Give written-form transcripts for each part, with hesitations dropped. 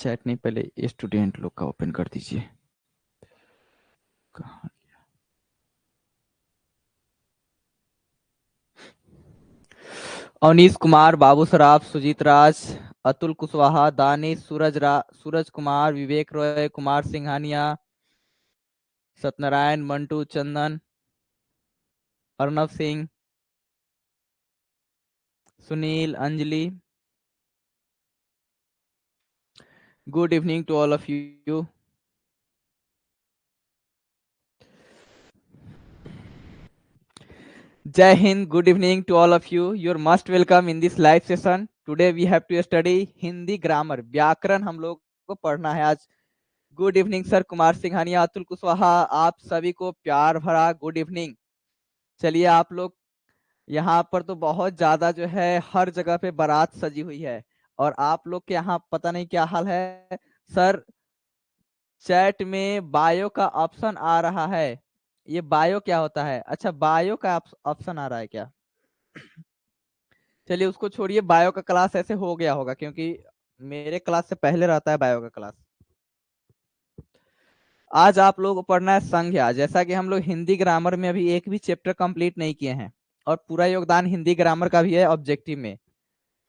Chat नहीं, पहले student लोग का ओपन कर दीजिए। कहाँ? Avnish Kumar, Babu Saraf, Sujeet Raj, Atul Kushwaha, Danish, Suraj Kumar, Vivek Roy, Kumar Singhania, Satyanarayan, Mantu, Chandan, Arnav Singh, Sunil, Anjali. Good evening to all of you. Jai Hind, good evening to all of you. You're most welcome in this live session. Today we have to study Hindi grammar, व्याकरण हम लोग को पढ़ना है आज। Good evening sir, Kumar Singhania, Atul Kushwaha, आप सभी को प्यार भरा गुड इवनिंग। चलिए, आप लोग यहाँ पर तो बहुत ज्यादा जो है हर जगह पे बारात सजी हुई है, और आप लोग के यहाँ पता नहीं क्या हाल है। सर, चैट में बायो का ऑप्शन आ रहा है, ये बायो क्या होता है? अच्छा, बायो का ऑप्शन आ रहा है क्या? चलिए उसको छोड़िए, बायो का क्लास ऐसे हो गया होगा क्योंकि मेरे क्लास से पहले रहता है बायो का क्लास। आज आप लोगों को पढ़ना है संज्ञा। जैसा कि हम लोग हिंदी ग्रामर में अभी एक भी चैप्टर कंप्लीट नहीं किए हैं, और पूरा योगदान हिंदी ग्रामर का भी है ऑब्जेक्टिव में,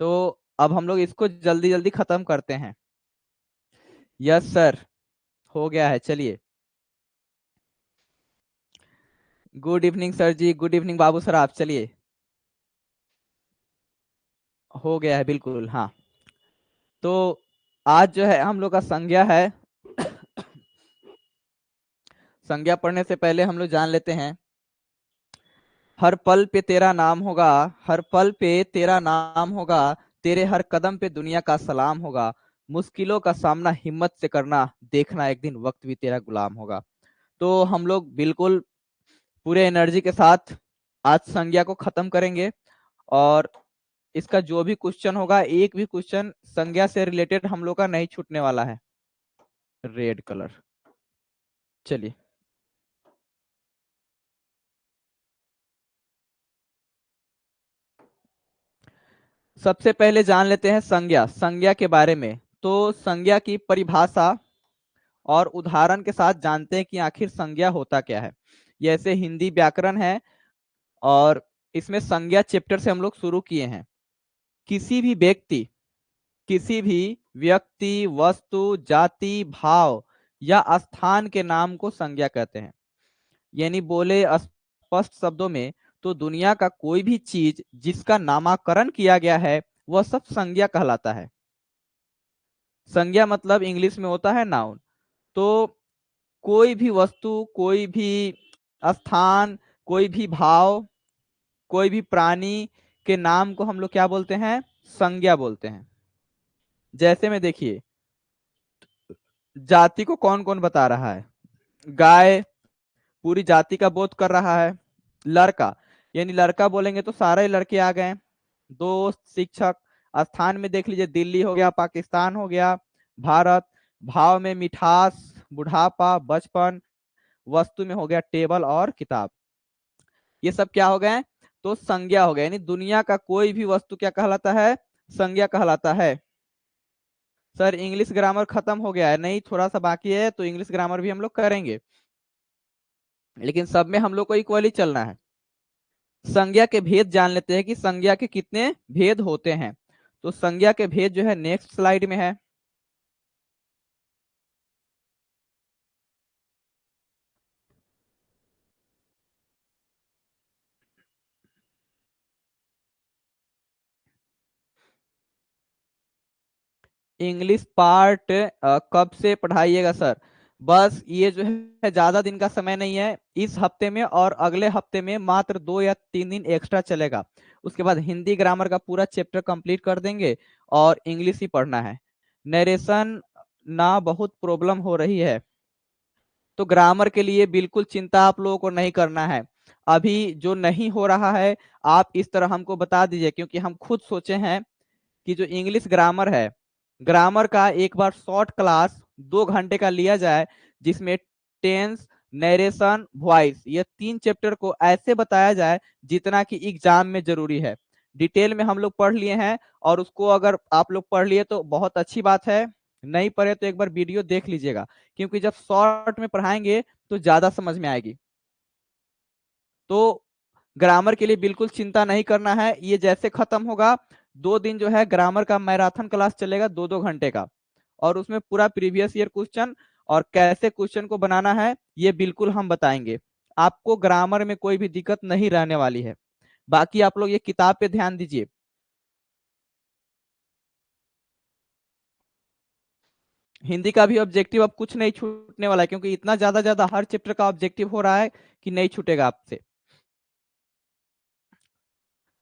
तो अब हम लोग इसको जल्दी जल्दी खत्म करते हैं। यस सर, हो गया है। चलिए, गुड इवनिंग सर जी, गुड इवनिंग बाबू सर। आप चलिए, हो गया है बिल्कुल। हाँ, तो आज जो है हम लोग का संज्ञा है। संज्ञा पढ़ने से पहले हम लोग जान लेते हैं, हर पल पे तेरा नाम होगा, हर पल पे तेरा नाम होगा, तेरे हर कदम पे दुनिया का सलाम होगा, मुश्किलों का सामना हिम्मत से करना, देखना एक दिन वक्त भी तेरा गुलाम होगा। तो हम लोग बिल्कुल पूरे एनर्जी के साथ आज संज्ञा को खत्म करेंगे, और इसका जो भी क्वेश्चन होगा, एक भी क्वेश्चन संज्ञा से रिलेटेड हम लोग का नहीं छूटने वाला है। Red colour. चलिए, सबसे पहले जान लेते हैं संज्ञा, संज्ञा के बारे में। तो संज्ञा की परिभाषा और उदाहरण के साथ जानते हैं कि आखिर संज्ञा होता क्या है। ये ऐसे हिंदी व्याकरण है, और इसमें संज्ञा चैप्टर से हम लोग शुरू किए हैं। किसी भी व्यक्ति, किसी भी व्यक्ति, वस्तु, जाति, भाव या स्थान के नाम को संज्ञा कहते हैं। यानी बोले स्पष्ट शब्दों में, तो दुनिया का कोई भी चीज जिसका नामकरण किया गया है वह सब संज्ञा कहलाता है। संज्ञा मतलब इंग्लिश में होता है नाउन। तो कोई भी वस्तु, कोई भी स्थान, कोई भी भाव, कोई भी प्राणी के नाम को हम लोग क्या बोलते हैं? संज्ञा बोलते हैं। जैसे में देखिए, जाति को कौन कौन बता रहा है? गाय पूरी जाति का बोध कर रहा है। लड़का, यानी लड़का बोलेंगे तो सारे लड़के आ गए। दोस्त, शिक्षक। स्थान में देख लीजिए, दिल्ली हो गया, पाकिस्तान हो गया, भारत। भाव में मिठास, बुढ़ापा, बचपन। वस्तु में हो गया टेबल और किताब। ये सब क्या हो गए? तो संज्ञा हो गया। यानी दुनिया का कोई भी वस्तु क्या कहलाता है? संज्ञा कहलाता है। सर, इंग्लिश ग्रामर खत्म हो गया है? नहीं, थोड़ा सा बाकी है, तो इंग्लिश ग्रामर भी हम लोग करेंगे, लेकिन सब में हम लोग को इक्वली चलना है। संज्ञा के भेद जान लेते हैं कि संज्ञा के कितने भेद होते हैं। तो संज्ञा के भेद जो है नेक्स्ट स्लाइड में है। इंग्लिश पार्ट कब से पढ़ाइएगा सर? बस ये जो है ज्यादा दिन का समय नहीं है, इस हफ्ते में और अगले हफ्ते में मात्र 2 या 3 दिन एक्स्ट्रा चलेगा। उसके बाद हिंदी ग्रामर का पूरा चैप्टर कंप्लीट कर देंगे, और इंग्लिश ही पढ़ना है। नरेशन ना बहुत प्रॉब्लम हो रही है, तो ग्रामर के लिए बिल्कुल चिंता आप लोगों को नहीं करना है। अभी जो नहीं हो रहा है, आप इस तरह हमको बता दीजिए, क्योंकि हम खुद सोचे हैं कि जो इंग्लिश ग्रामर है, ग्रामर का एक बार शॉर्ट क्लास 2 घंटे का लिया जाए, जिसमें टेंस, नरेशन, वॉइस, ये 3 चैप्टर को ऐसे बताया जाए जितना कि एग्जाम में जरूरी है। डिटेल में हम लोग पढ़ लिए हैं, और उसको अगर आप लोग पढ़ लिए तो बहुत अच्छी बात है। नहीं पढ़े तो एक बार वीडियो देख लीजिएगा, क्योंकि जब शॉर्ट में पढ़ाएंगे तो ज्यादा समझ में आएगी। तो ग्रामर के लिए बिल्कुल चिंता नहीं करना है, ये जैसे खत्म होगा 2 दिन जो है ग्रामर का मैराथन क्लास चलेगा 2-2 घंटे का, और उसमें पूरा प्रीवियस ईयर क्वेश्चन और कैसे क्वेश्चन को बनाना है ये बिल्कुल हम बताएंगे। आपको ग्रामर में कोई भी दिक्कत नहीं रहने वाली है। बाकी आप लोग ये किताब पे ध्यान दीजिए। हिंदी का भी ऑब्जेक्टिव अब कुछ नहीं छूटने वाला है, क्योंकि इतना ज्यादा ज्यादा हर चैप्टर का ऑब्जेक्टिव हो रहा है कि नहीं छूटेगा आपसे।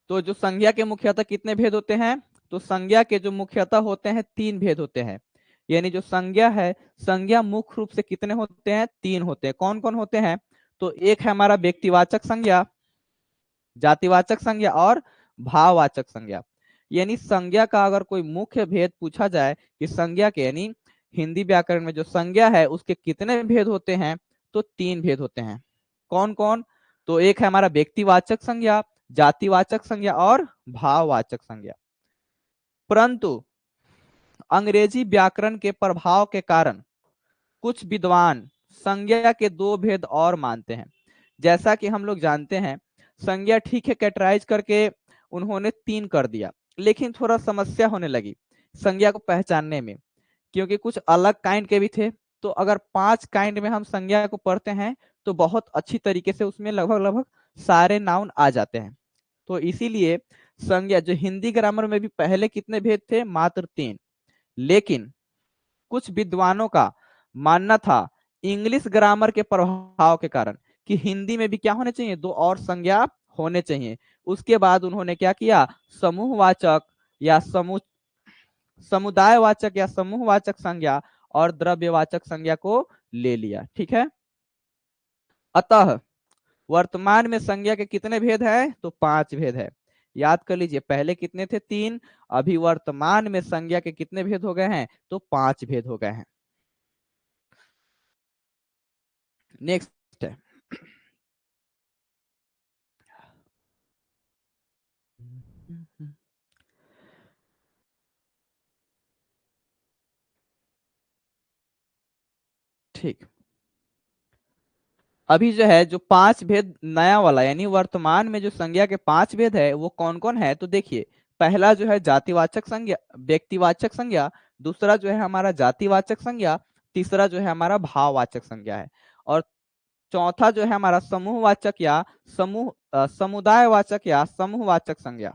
तो जो संज्ञा के मुख्यतः कितने भेद होते हैं, तो संज्ञा के जो मुख्यतः होते हैं 3 भेद होते हैं। यानी जो संज्ञा है, संज्ञा मुख्य रूप से कितने होते हैं, 3 होते हैं। कौन कौन होते हैं, तो एक है हमारा व्यक्तिवाचक संज्ञा, जातिवाचक संज्ञा और भाववाचक संज्ञा। यानी संज्ञा का अगर कोई मुख्य भेद पूछा जाए कि संज्ञा के, यानी हिंदी व्याकरण में जो संज्ञा है उसके कितने भेद होते हैं, तो 3 भेद होते हैं। कौन कौन, तो एक है हमारा व्यक्तिवाचक संज्ञा, जातिवाचक संज्ञा और भाववाचक संज्ञा। परंतु अंग्रेजी व्याकरण के प्रभाव के कारण कुछ विद्वान संज्ञा के 2 भेद और मानते हैं। जैसा कि हम लोग जानते हैं, संज्ञा ठीक है कैटेगराइज करके उन्होंने 3 कर दिया, लेकिन थोड़ा समस्या होने लगी संज्ञा को पहचानने में, क्योंकि कुछ अलग काइंड के भी थे। तो अगर 5 काइंड में हम संज्ञा को पढ़ते हैं तो बहुत अच्छी तरीके से उसमें लगभग लगभग सारे नाउन आ जाते हैं। तो इसीलिए संज्ञा जो हिंदी ग्रामर में भी पहले कितने भेद थे, मात्र 3। लेकिन कुछ विद्वानों का मानना था इंग्लिश ग्रामर के प्रभाव के कारण कि हिंदी में भी क्या होने चाहिए, 2 और संज्ञा होने चाहिए। उसके बाद उन्होंने क्या किया, समूहवाचक या समुदायवाचक या समूहवाचक संज्ञा और द्रव्यवाचक संज्ञा को ले लिया। ठीक है, अतः वर्तमान में संज्ञा के कितने भेद हैं, तो 5 भेद है। याद कर लीजिए, पहले कितने थे, 3। अभी वर्तमान में संज्ञा के कितने भेद हो गए हैं, तो 5 भेद हो गए हैं। नेक्स्ट है, ठीक। अभी जो है, जो 5 भेद नया वाला, यानी वर्तमान में जो संज्ञा के 5 भेद है वो कौन कौन है, तो देखिए, पहला जो है जातिवाचक संज्ञा, व्यक्तिवाचक संज्ञा। दूसरा जो है हमारा जातिवाचक संज्ञा। तीसरा जो है हमारा भाववाचक संज्ञा है। और चौथा जो है हमारा समूहवाचक या समुदायवाचक या समूहवाचक संज्ञा।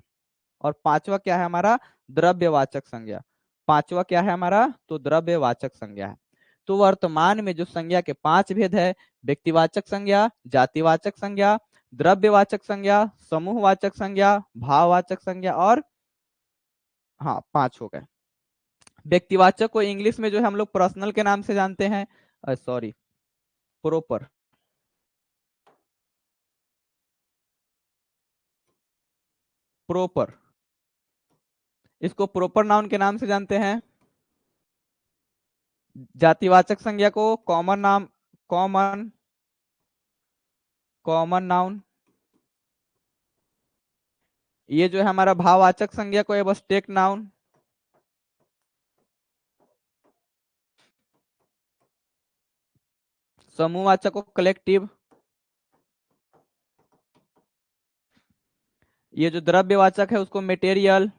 और पांचवा क्या है हमारा, द्रव्यवाचक संज्ञा। पांचवा क्या है हमारा, तो द्रव्यवाचक संज्ञा है। तो वर्तमान में जो संज्ञा के 5 भेद है, व्यक्तिवाचक संज्ञा, जातिवाचक संज्ञा, द्रव्यवाचक संज्ञा, समूहवाचक संज्ञा, भाववाचक संज्ञा और, हाँ, 5 हो गए। व्यक्तिवाचक को इंग्लिश में जो है हम लोग पर्सनल के नाम से जानते हैं, सॉरी, प्रोपर। प्रोपर, इसको प्रोपर नाउन के नाम से जानते हैं। जातिवाचक संज्ञा को कॉमन नाम, कॉमन कॉमन नाउन। ये जो है हमारा भाववाचक संज्ञा को एब्स्ट्रैक्ट नाउन। समूहवाचक को कलेक्टिव। ये जो द्रव्यवाचक है उसको मटेरियल,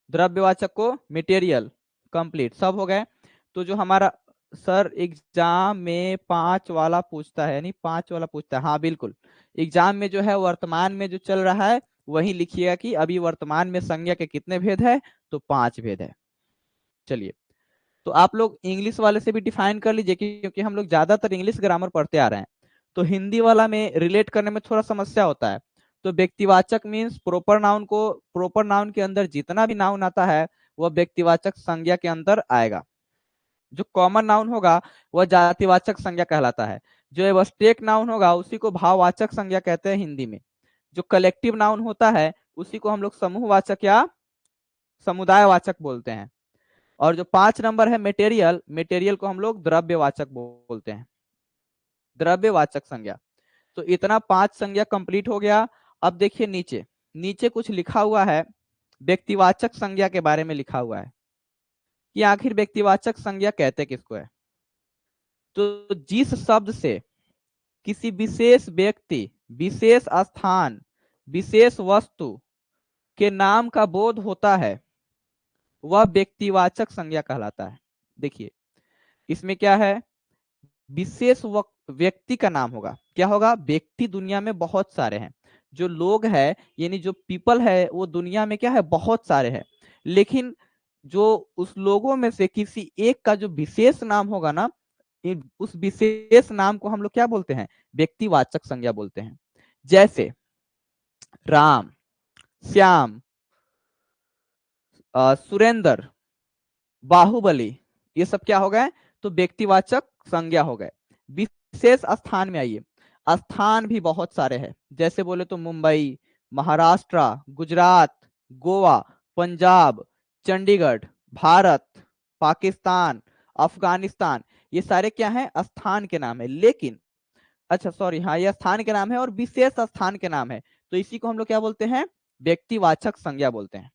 द्रव्यवाचक को मटेरियल। कंप्लीट, सब हो गए। तो जो हमारा सर एग्जाम में 5 वाला पूछता है, यानी 5 वाला पूछता है, हाँ बिल्कुल, एग्जाम में जो है वर्तमान में जो चल रहा है वही लिखिएगा कि अभी वर्तमान में संज्ञा के कितने भेद है, तो 5 भेद है। चलिए, तो आप लोग इंग्लिश वाले से भी डिफाइन कर लीजिए, क्योंकि हम लोग ज्यादातर इंग्लिश ग्रामर पढ़ते आ रहे हैं, तो हिंदी वाला में रिलेट करने में थोड़ा समस्या होता है। तो व्यक्तिवाचक मीन्स प्रॉपर नाउन को, प्रॉपर नाउन के अंदर जितना भी नाउन आता है वह व्यक्तिवाचक संज्ञा के अंदर आएगा। जो कॉमन नाउन होगा वह जातिवाचक संज्ञा कहलाता है। जो एब्स्ट्रैक्ट नाउन होगा उसी को भाववाचक संज्ञा कहते हैं हिंदी में। जो कलेक्टिव नाउन होता है उसी को हम लोग समूहवाचक या समुदायवाचक बोलते हैं। और जो 5 नंबर है मटेरियल, मटेरियल को हम लोग द्रव्यवाचक बोलते हैं, द्रव्यवाचक संज्ञा। तो इतना 5 संज्ञा कंप्लीट हो गया। अब देखिए नीचे, नीचे कुछ लिखा हुआ है, व्यक्तिवाचक संज्ञा के बारे में लिखा हुआ है कि आखिर व्यक्तिवाचक संज्ञा कहते किसको है। तो जिस शब्द से किसी विशेष व्यक्ति, विशेष स्थान, विशेष वस्तु के नाम का बोध होता है वह व्यक्तिवाचक संज्ञा कहलाता है। देखिए इसमें क्या है, विशेष व्यक्ति का नाम होगा। क्या होगा, व्यक्ति दुनिया में बहुत सारे हैं, जो लोग हैं यानी जो पीपल है वो दुनिया में क्या है, बहुत सारे हैं, लेकिन जो उस लोगों में से किसी एक का जो विशेष नाम होगा ना, उस विशेष नाम को हम लोग क्या बोलते हैं, व्यक्तिवाचक संज्ञा बोलते हैं। जैसे राम, श्याम, सुरेंद्र, बाहुबली, ये सब क्या हो गए, तो व्यक्तिवाचक संज्ञा हो गए। विशेष स्थान में आइए, स्थान भी बहुत सारे हैं, जैसे बोले तो मुंबई, महाराष्ट्र, गुजरात, गोवा, पंजाब, चंडीगढ़, भारत, पाकिस्तान, अफगानिस्तान, ये सारे क्या हैं, स्थान के नाम है। लेकिन अच्छा सॉरी, हाँ ये स्थान के नाम है और विशेष स्थान के नाम है, तो इसी को हम लोग क्या बोलते हैं, व्यक्तिवाचक संज्ञा बोलते हैं।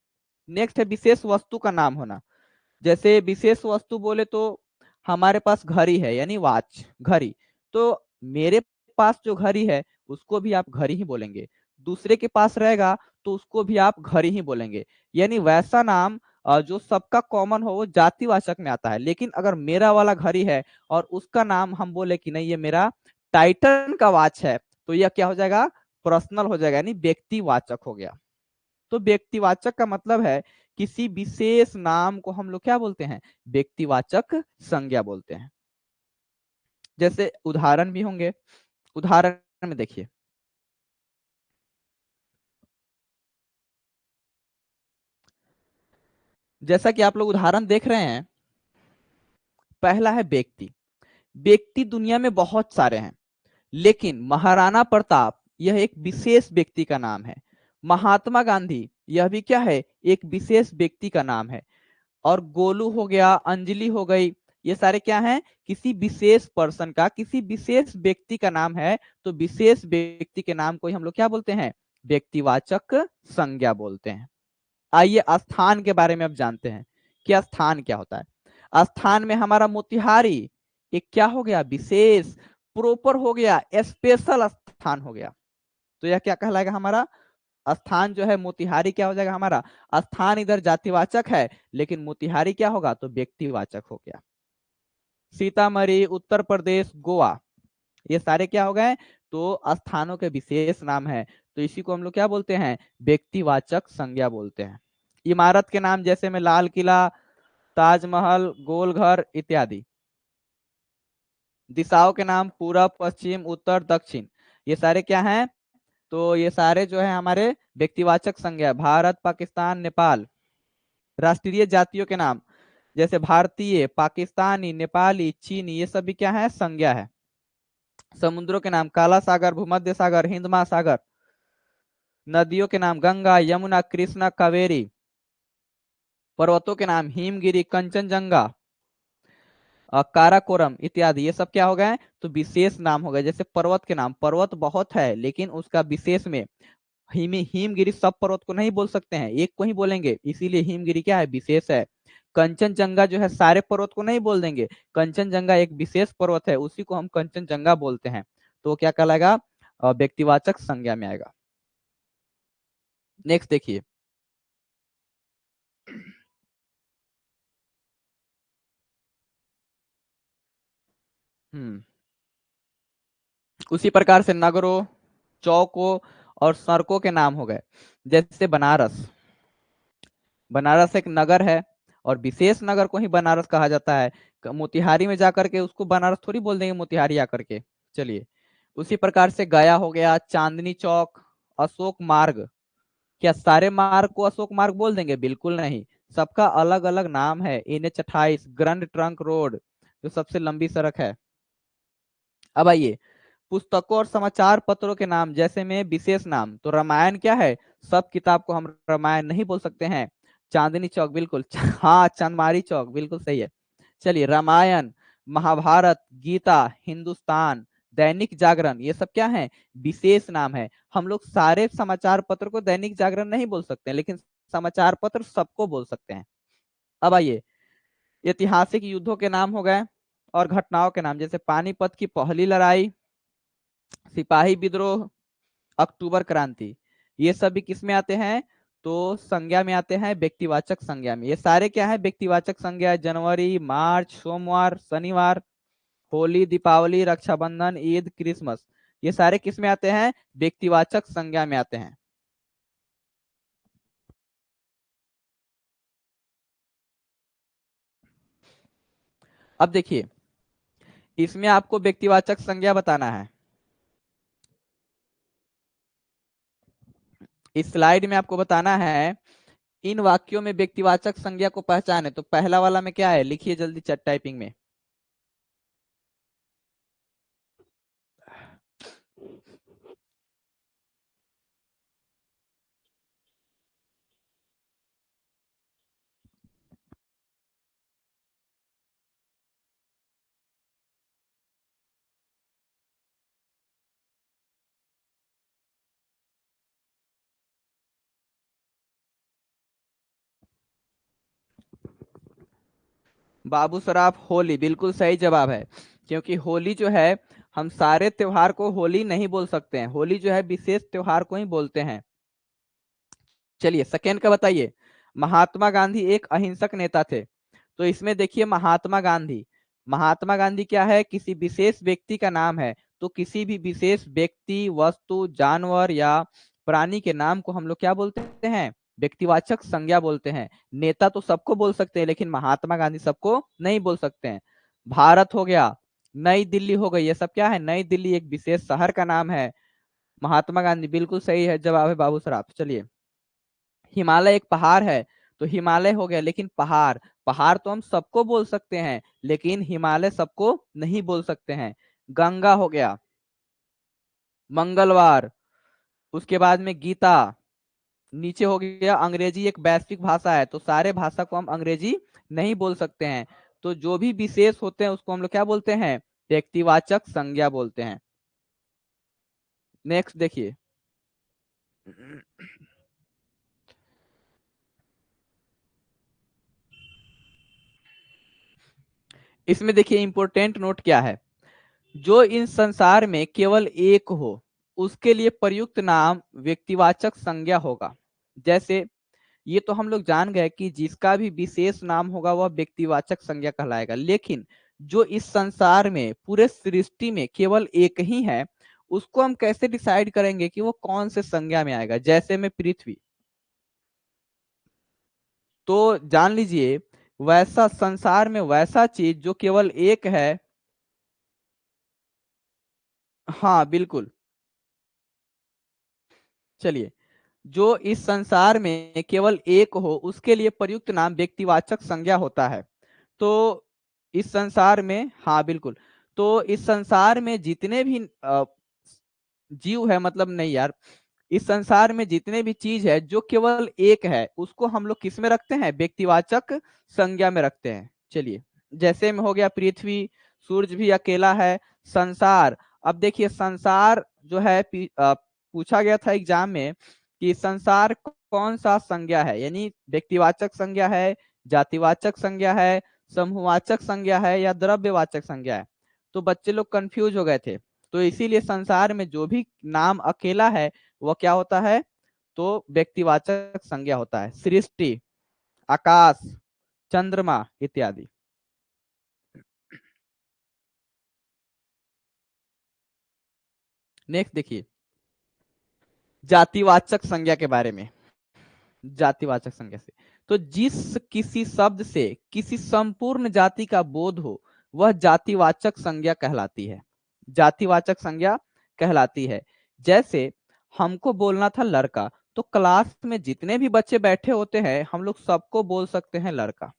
नेक्स्ट है विशेष वस्तु का नाम होना। जैसे विशेष वस्तु बोले तो हमारे पास घड़ी है यानी वॉच, घड़ी, तो मेरे पास जो घड़ी है उसको भी आप घड़ी ही बोलेंगे, दूसरे के पास रहेगा तो उसको भी आप घड़ी ही बोलेंगे। यानी वैसा नाम जो सबका कॉमन हो वो जातिवाचक में आता है। लेकिन अगर मेरा वाला घड़ी है और उसका नाम हम बोले कि नहीं ये मेरा टाइटन का वॉच है, तो यह क्या हो जाएगा, पर्सनल हो जाएगा, यानी व्यक्तिवाचक हो गया। तो व्यक्तिवाचक का मतलब है किसी विशेष नाम को हम लोग क्या बोलते हैं, व्यक्तिवाचक संज्ञा बोलते हैं। जैसे उदाहरण भी होंगे, उदाहरण में देखिए, जैसा कि आप लोग उदाहरण देख रहे हैं, पहला है व्यक्ति। व्यक्ति दुनिया में बहुत सारे हैं, लेकिन महाराणा प्रताप यह एक विशेष व्यक्ति का नाम है। महात्मा गांधी यह भी क्या है, एक विशेष व्यक्ति का नाम है। और गोलू हो गया, अंजलि हो गई, ये सारे क्या हैं, किसी विशेष पर्सन का, किसी विशेष व्यक्ति का नाम है। तो विशेष व्यक्ति के नाम को ही हम लोग क्या बोलते हैं, व्यक्तिवाचक संज्ञा बोलते हैं। आइए स्थान के बारे में अब जानते हैं कि स्थान क्या होता है। स्थान में हमारा मोतिहारी एक क्या हो गया, विशेष, प्रॉपर हो गया, स्पेशल स्थान हो गया। तो यह क्या कहलाएगा, हमारा स्थान जो है मोतिहारी क्या हो जाएगा, हमारा स्थान इधर जातिवाचक है, लेकिन मोतिहारी क्या होगा, तो व्यक्तिवाचक हो गया। सीतामढ़ी, उत्तर प्रदेश, गोवा, ये सारे क्या हो गए, तो स्थानों के विशेष नाम है, तो इसी को हम लोग क्या बोलते हैं, व्यक्तिवाचक संज्ञा बोलते हैं। इमारत के नाम जैसे में लाल किला, ताजमहल, गोलघर इत्यादि। दिशाओं के नाम पूरब, पश्चिम, उत्तर, दक्षिण, ये सारे क्या हैं, तो ये सारे जो है हमारे व्यक्तिवाचक संज्ञा। भारत, पाकिस्तान, नेपाल। राष्ट्रीय जातियों के नाम जैसे भारतीय, पाकिस्तानी, नेपाली, चीनी, ये सभी क्या है, संज्ञा है। समुद्रों के नाम काला सागर, भूमध्य सागर, हिंद महासागर। नदियों के नाम गंगा, यमुना, कृष्णा, कावेरी। पर्वतों के नाम हिमगिरी, कंचनजंगा, काराकोरम इत्यादि, ये सब क्या हो गए, तो विशेष नाम हो गए। जैसे पर्वत के नाम, पर्वत बहुत है लेकिन उसका विशेष में हिमगिरी, सब पर्वत को नहीं बोल सकते हैं, एक को ही बोलेंगे, इसीलिए हिमगिरी क्या है, विशेष है। कंचनजंगा जो है सारे पर्वत को नहीं बोल देंगे, कंचनजंगा एक विशेष पर्वत है, उसी को हम कंचनजंगा बोलते हैं, तो क्या कहलाएगा, व्यक्तिवाचक संज्ञा में आएगा। नेक्स्ट देखिए, उसी प्रकार से नगरों, चौकों और सड़कों के नाम हो गए। जैसे बनारस, बनारस एक नगर है और विशेष नगर को ही बनारस कहा जाता है। मोतिहारी में जाकर के उसको बनारस थोड़ी बोल देंगे मोतिहारी आकर के। चलिए, उसी प्रकार से गया हो गया, चांदनी चौक, अशोक मार्ग। क्या सारे मार्ग को अशोक मार्ग बोल देंगे, बिल्कुल नहीं, सबका अलग अलग नाम है। NH 28, ग्रैंड ट्रंक रोड जो सबसे लंबी सड़क है। अब आइए, पुस्तकों और समाचार पत्रों के नाम जैसे में विशेष नाम, तो रामायण क्या है, सब किताब को हम रामायण नहीं बोल सकते हैं। चांदनी चौक बिल्कुल, हाँ चंदमारी चौक बिल्कुल सही है। चलिए, रामायण, महाभारत, गीता, हिंदुस्तान, दैनिक जागरण, ये सब क्या है, विशेष नाम है। हम लोग सारे समाचार पत्र को दैनिक जागरण नहीं बोल सकते, लेकिन समाचार पत्र सबको बोल सकते हैं। अब आइए, ऐतिहासिक युद्धों के नाम हो गए और घटनाओं के नाम, जैसे पानीपत की पहली लड़ाई, सिपाही विद्रोह, अक्टूबर क्रांति, ये सभी किस में आते हैं? तो संज्ञा में आते हैं, व्यक्तिवाचक संज्ञा में। ये सारे क्या है? व्यक्तिवाचक संज्ञा। जनवरी, मार्च, सोमवार, शनिवार, होली, दीपावली, रक्षाबंधन, ईद, क्रिसमस, ये सारे किस में आते हैं? व्यक्तिवाचक संज्ञा में आते हैं। अब देखिए, इसमें आपको व्यक्तिवाचक संज्ञा बताना है। इस स्लाइड में आपको बताना है इन वाक्यों में व्यक्तिवाचक संज्ञा को पहचाने। तो पहला वाला में क्या है, लिखिए जल्दी चट टाइपिंग में। बाबू सराफ, होली बिल्कुल सही जवाब है, क्योंकि होली जो है, हम सारे त्योहार को होली नहीं बोल सकते हैं, होली जो है विशेष त्योहार को ही बोलते हैं। चलिए सेकेंड का बताइए। महात्मा गांधी एक अहिंसक नेता थे। तो इसमें देखिए, महात्मा गांधी, महात्मा गांधी क्या है? किसी विशेष व्यक्ति का नाम है। तो किसी भी विशेष व्यक्ति, वस्तु, जानवर या प्राणी के नाम को हम लोग क्या बोलते हैं? व्यक्तिवाचक संज्ञा बोलते हैं। नेता तो सबको बोल सकते हैं, लेकिन महात्मा गांधी सबको नहीं बोल सकते हैं। भारत हो गया, नई दिल्ली हो गई, ये सब क्या है? नई दिल्ली एक विशेष शहर का नाम है। महात्मा गांधी बिल्कुल सही है जवाब है बाबू सराफ। चलिए, हिमालय एक पहाड़ है। तो हिमालय हो गया, लेकिन पहाड़, पहाड़ तो हम सबको बोल सकते हैं, लेकिन हिमालय सबको नहीं बोल सकते हैं। गंगा हो गया, मंगलवार, उसके बाद में गीता, नीचे हो गया अंग्रेजी एक वैश्विक भाषा है, तो सारे भाषा को हम अंग्रेजी नहीं बोल सकते हैं। तो जो भी विशेष होते हैं उसको हम लोग क्या बोलते हैं? व्यक्तिवाचक संज्ञा बोलते हैं। नेक्स्ट देखिए, इसमें देखिए इंपोर्टेंट नोट क्या है। जो इन संसार में केवल एक हो उसके लिए प्रयुक्त नाम व्यक्तिवाचक संज्ञा होगा। जैसे ये तो हम लोग जान गए कि जिसका भी विशेष नाम होगा वह व्यक्तिवाचक संज्ञा कहलाएगा, लेकिन जो इस संसार में, पूरे सृष्टि में केवल एक ही है, उसको हम कैसे डिसाइड करेंगे कि वो कौन से संज्ञा में आएगा? जैसे में पृथ्वी, तो जान लीजिए वैसा संसार में वैसा चीज जो केवल एक है। हाँ बिल्कुल। चलिए, जो इस संसार में केवल एक हो उसके लिए प्रयुक्त नाम व्यक्तिवाचक संज्ञा होता है। तो इस संसार में, हाँ बिल्कुल, तो इस संसार में जितने भी जीव है, मतलब नहीं यार, इस संसार में जितने भी चीज है जो केवल एक है उसको हम लोग किस में रखते हैं? व्यक्तिवाचक संज्ञा में रखते हैं। चलिए, जैसे में हो गया पृथ्वी, सूरज भी अकेला है, संसार। अब देखिए संसार जो है, पूछा गया था एग्जाम में कि संसार कौन सा संज्ञा है, यानी व्यक्तिवाचक संज्ञा है, जातिवाचक संज्ञा है, समूहवाचक संज्ञा है, या द्रव्यवाचक संज्ञा है। तो बच्चे लोग कंफ्यूज हो गए थे। तो इसीलिए संसार में जो भी नाम अकेला है वह क्या होता है? तो व्यक्तिवाचक संज्ञा होता है। सृष्टि, आकाश, चंद्रमा इत्यादि। नेक्स्ट देखिए, जातिवाचक संज्ञा के बारे में। जातिवाचक संज्ञा से, तो जिस किसी शब्द से किसी संपूर्ण जाति का बोध हो वह जातिवाचक संज्ञा कहलाती है। जातिवाचक संज्ञा कहलाती है। जैसे हमको बोलना था लड़का, तो क्लास में जितने भी बच्चे बैठे होते हैं हम लोग सबको बोल सकते हैं लड़का।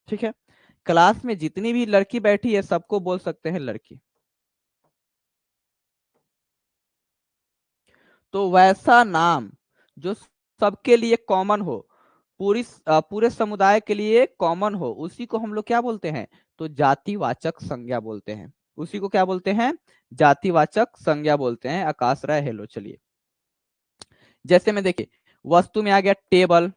ठीक है, क्लास में जितनी भी लड़की बैठी है सबको बोल सकते हैं लड़की। तो वैसा नाम जो सबके लिए कॉमन हो, पूरे समुदाय के लिए कॉमन हो, उसी को हम लोग क्या बोलते हैं? तो जातिवाचक संज्ञा बोलते हैं। उसी को क्या बोलते हैं? जातिवाचक संज्ञा बोलते हैं। आकाश राय हेलो। चलिए, जैसे में देखिए, वस्तु में आ गया टेबल,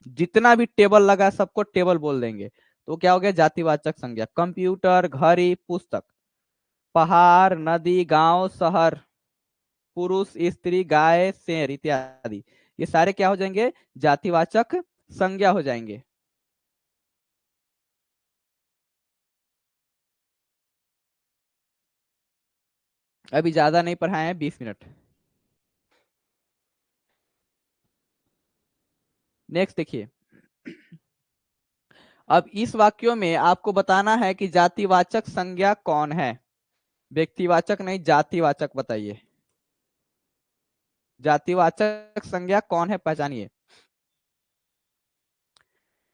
जितना भी टेबल लगा है, सबको टेबल बोल देंगे, तो क्या हो गया जातिवाचक संज्ञा। कंप्यूटर, घड़ी, पुस्तक, पहाड़, नदी, गांव, शहर, पुरुष, स्त्री, गाय, शेर इत्यादि, ये सारे क्या हो जाएंगे जातिवाचक संज्ञा हो जाएंगे। अभी ज्यादा नहीं पढ़ाए हैं, 20 मिनट। नेक्स्ट देखिए, अब इस वाक्यों में आपको बताना है कि जातिवाचक संज्ञा कौन है। व्यक्तिवाचक नहीं, जातिवाचक बताइए। जातिवाचक संज्ञा कौन है, पहचानिए।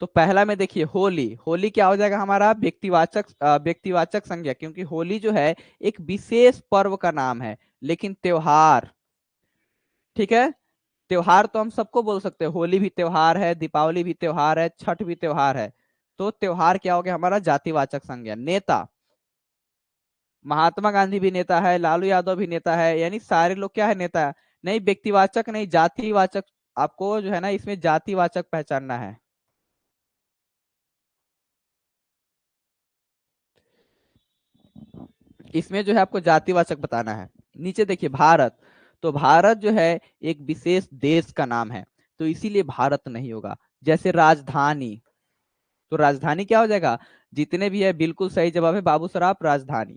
तो पहला में देखिए होली, होली क्या हो जाएगा हमारा व्यक्तिवाचक व्यक्तिवाचक संज्ञा, क्योंकि होली जो है एक विशेष पर्व का नाम है। लेकिन त्योहार, ठीक है, त्योहार तो हम सबको बोल सकते हैं, होली भी त्योहार है, दीपावली भी त्योहार है, छठ भी त्योहार है। तो त्योहार क्या हो गया हमारा जातिवाचक संज्ञा। नेता, महात्मा गांधी भी नेता है, लालू यादव भी नेता है, यानी सारे लोग क्या है नेता है। नहीं, व्यक्तिवाचक नहीं, जातिवाचक। आपको जो है ना इसमें जातिवाचक पहचानना है। इसमें जो है आपको जातिवाचक बताना है। नीचे देखिए भारत, तो भारत जो है एक विशेष देश का नाम है, तो इसीलिए भारत नहीं होगा। जैसे राजधानी, तो राजधानी क्या हो जाएगा, जितने भी है बिल्कुल सही जवाब है बाबू सराफ, राजधानी।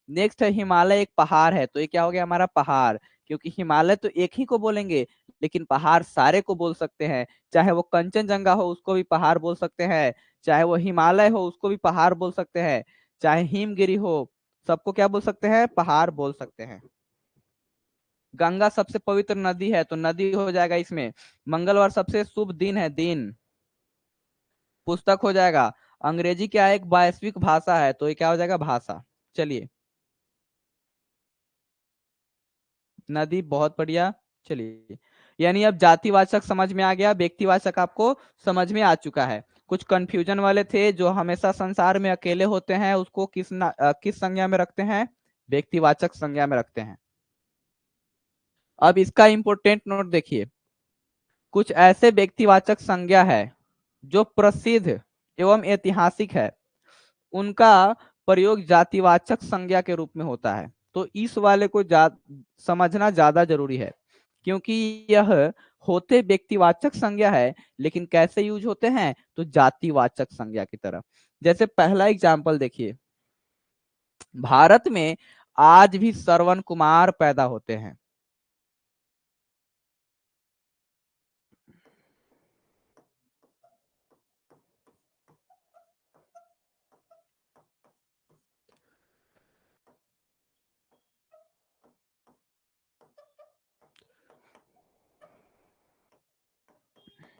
नेक्स्ट है हिमालय, एक पहाड़ है, तो ये क्या हो गया हमारा पहाड़, क्योंकि हिमालय तो एक ही को बोलेंगे, लेकिन पहाड़ सारे को बोल सकते हैं। चाहे वो कंचनजंगा हो उसको भी पहाड़ बोल सकते हैं, चाहे वो हिमालय हो उसको भी पहाड़ बोल सकते हैं, चाहे हिमगिरी हो, सबको क्या बोल सकते हैं, पहाड़ बोल सकते हैं। गंगा सबसे पवित्र नदी है, तो नदी हो जाएगा इसमें। मंगलवार सबसे शुभ दिन है, दिन। पुस्तक हो जाएगा। अंग्रेजी क्या है, एक वैश्विक भाषा है, तो ये क्या हो जाएगा भाषा। चलिए, नदी, बहुत बढ़िया। चलिए, यानी अब जातिवाचक समझ में आ गया, व्यक्तिवाचक आपको समझ में आ चुका है। कुछ कंफ्यूजन वाले थे, जो हमेशा संसार में अकेले होते हैं उसको किस संज्ञा में रखते हैं, व्यक्तिवाचक संज्ञा में रखते हैं। अब इसका इंपोर्टेंट नोट देखिए, कुछ ऐसे व्यक्तिवाचक संज्ञा है जो प्रसिद्ध एवं ऐतिहासिक है, उनका प्रयोग जातिवाचक संज्ञा के रूप में होता है। तो इस वाले को समझना ज्यादा जरूरी है, क्योंकि यह होते व्यक्तिवाचक संज्ञा है, लेकिन कैसे यूज होते हैं, तो जातिवाचक संज्ञा की तरह। जैसे पहला एग्जाम्पल देखिए, भारत में आज भी श्रवण कुमार पैदा होते हैं।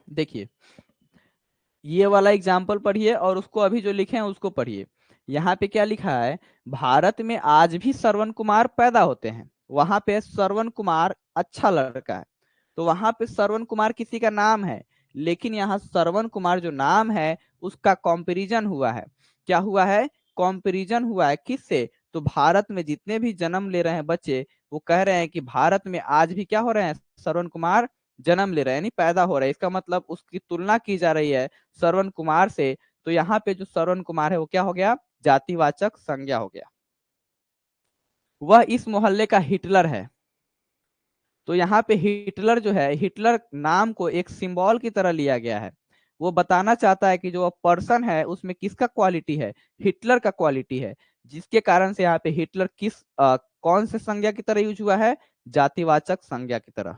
देखिए, ये वाला एग्जाम्पल पढ़िए और उसको अभी जो लिखे हैं उसको पढ़िए। यहाँ पे क्या लिखा है, भारत में आज भी श्रवण कुमार पैदा होते हैं। वहां पे श्रवण कुमार अच्छा लड़का है, तो वहां पे श्रवण कुमार किसी का नाम है, लेकिन यहाँ श्रवण कुमार जो नाम है उसका कंपैरिजन हुआ है। क्या हुआ है, कंपैरिजन हुआ है किससे, तो भारत में जितने भी जन्म ले रहे हैं बच्चे, वो कह रहे हैं कि भारत में आज भी क्या हो रहे हैं, श्रवण कुमार जन्म ले रहे हैं, यानी पैदा हो रहे हैं। इसका मतलब उसकी तुलना की जा रही है श्रवण कुमार से। तो यहाँ पे जो श्रवण कुमार है वो क्या हो गया, जातिवाचक संज्ञा हो गया। वह इस मोहल्ले का हिटलर है, तो यहाँ पे हिटलर जो है, हिटलर नाम को एक सिंबल की तरह लिया गया है। वो बताना चाहता है कि जो पर्सन है उसमें किसका क्वालिटी है, हिटलर का क्वालिटी है, जिसके कारण से यहाँ पे हिटलर कौन से संज्ञा की तरह यूज हुआ है, जातिवाचक संज्ञा की तरह।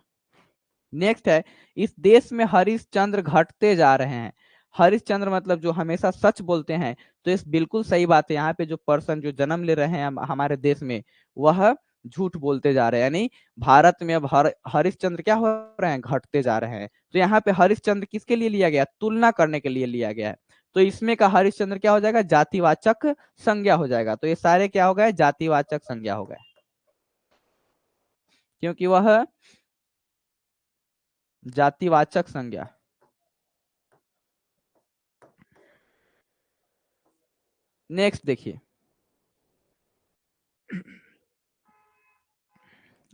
नेक्स्ट है, इस देश में हरिश्चंद्र घटते जा रहे हैं। हरिश्चंद्र मतलब जो हमेशा सच बोलते हैं, तो इस बिल्कुल सही बात है, यहाँ पे जो पर्सन जो जन्म ले रहे हैं हमारे देश में, वह झूठ बोलते जा रहे हैं, यानी भारत में अब हरिश्चंद्र क्या हो रहे हैं, घटते जा रहे हैं। तो यहाँ पे हरिश्चंद्र किसके लिए लिया गया, तुलना करने के लिए लिया गया है। तो इसमें का हरिश्चंद्र क्या हो जाएगा, जातिवाचक संज्ञा हो जाएगा। तो ये सारे क्या हो गए, जातिवाचक संज्ञा हो गए, क्योंकि वह जातिवाचक संज्ञा। नेक्स्ट देखिए,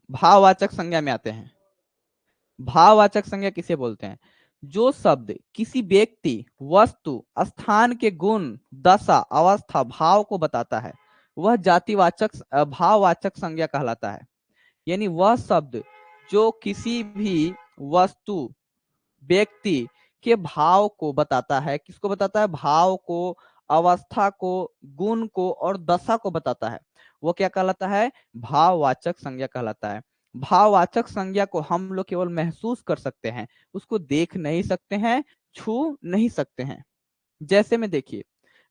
भाववाचक संज्ञा में आते हैं। भाववाचक संज्ञा किसे बोलते हैं, जो शब्द किसी व्यक्ति, वस्तु, स्थान के गुण, दशा, अवस्था, भाव को बताता है वह जातिवाचक भाववाचक संज्ञा कहलाता है। यानी वह शब्द जो किसी भी वस्तु, व्यक्ति के भाव को बताता है, किसको बताता है? भाव को, अवस्था को, गुण को और दशा को बताता है, वो क्या कहलाता है? भाववाचक संज्ञा कहलाता है। भाववाचक संज्ञा को हम लोग केवल महसूस कर सकते हैं, उसको देख नहीं सकते हैं, छू नहीं सकते हैं। जैसे में देखिए,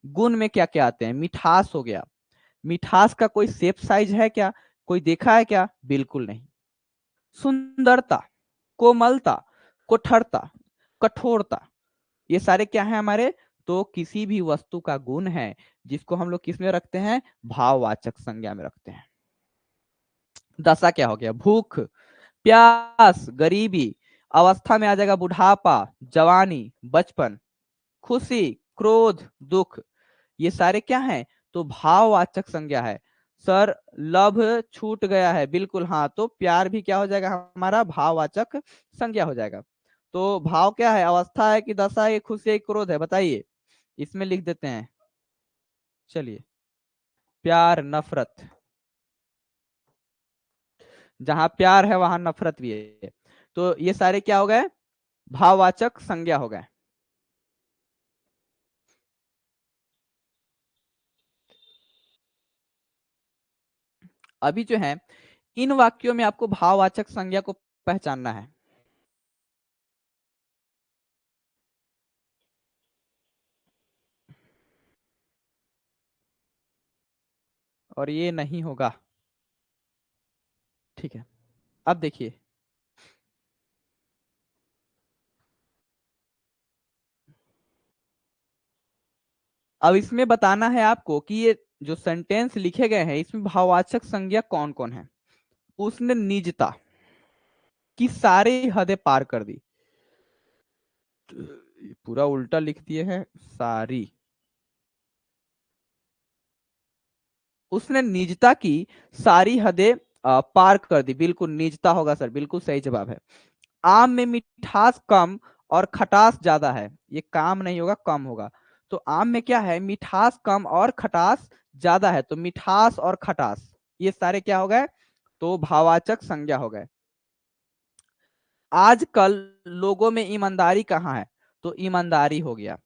गुण में क्या क्या आते हैं? मिठास हो गया। मिठास का कोई शेप साइज है क्या? कोई देखा है क्या? बिल्कुल नहीं। सुंदरता, कोमलता, कुठरता, कठोरता, ये सारे क्या है हमारे? तो किसी भी वस्तु का गुण है जिसको हम लोग किस में रखते हैं? भाववाचक संज्ञा में रखते हैं। दशा क्या हो गया? भूख, प्यास, गरीबी, अवस्था में आ जाएगा बुढ़ापा, जवानी, बचपन, खुशी, क्रोध, दुख, ये सारे क्या है? तो भाववाचक संज्ञा है। सर लव छूट गया है, बिल्कुल हाँ, तो प्यार भी क्या हो जाएगा हमारा? भाववाचक संज्ञा हो जाएगा। तो भाव क्या है? अवस्था है कि दशा है, खुशी है, क्रोध है? बताइए, इसमें लिख देते हैं। चलिए, प्यार, नफरत, जहां प्यार है वहां नफरत भी है। तो ये सारे क्या हो गए? भाववाचक संज्ञा हो गए। अभी जो है इन वाक्यों में आपको भाववाचक संज्ञा को पहचानना है। और ये नहीं होगा, ठीक है। अब देखिए, अब इसमें बताना है आपको कि ये जो सेंटेंस लिखे गए हैं इसमें भाववाचक संज्ञा कौन कौन है। उसने निजता की सारी हदें पार कर दी, पूरा उल्टा लिख दिए हैं, सारी। उसने निजता की सारी हदें पार कर दी, बिल्कुल निजता होगा सर, बिल्कुल सही जवाब है। आम में मिठास कम और खटास ज्यादा है, ये काम नहीं होगा, कम होगा। तो आम में क्या है? मिठास कम और खटास ज्यादा है, तो मिठास और खटास ये सारे क्या हो गए? तो भाववाचक संज्ञा हो गए। आजकल लोगों में ईमानदारी कहाँ है? तो ईमानदारी हो गया।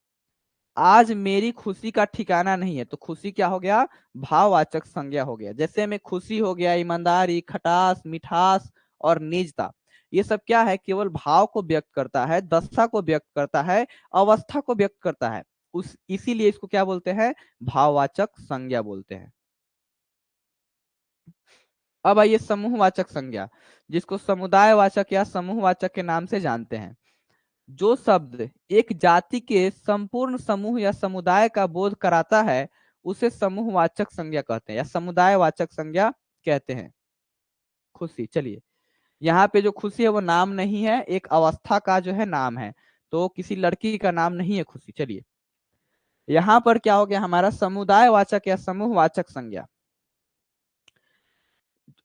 आज मेरी खुशी का ठिकाना नहीं है, तो खुशी क्या हो गया? भाववाचक संज्ञा हो गया। जैसे में खुशी हो गया, ईमानदारी, खटास, मिठास और निजता, ये सब क्या है? केवल भाव को व्यक्त करता है, दशा को व्यक्त करता है, अवस्था को व्यक्त करता है। उस इसीलिए इसको क्या बोलते हैं? भाववाचक संज्ञा बोलते हैं। अब आइए समूहवाचक संज्ञा, जिसको समुदायवाचक या समूहवाचक के नाम से जानते हैं। जो शब्द एक जाति के संपूर्ण समूह या समुदाय का बोध कराता है उसे समूहवाचक संज्ञा कहते हैं या समुदायवाचक संज्ञा कहते हैं। खुशी, चलिए, यहाँ पे जो खुशी है वो नाम नहीं है, एक अवस्था का जो है नाम है, तो किसी लड़की का नाम नहीं है खुशी। चलिए, यहाँ पर क्या हो गया हमारा? समुदायवाचक या समूहवाचक संज्ञा,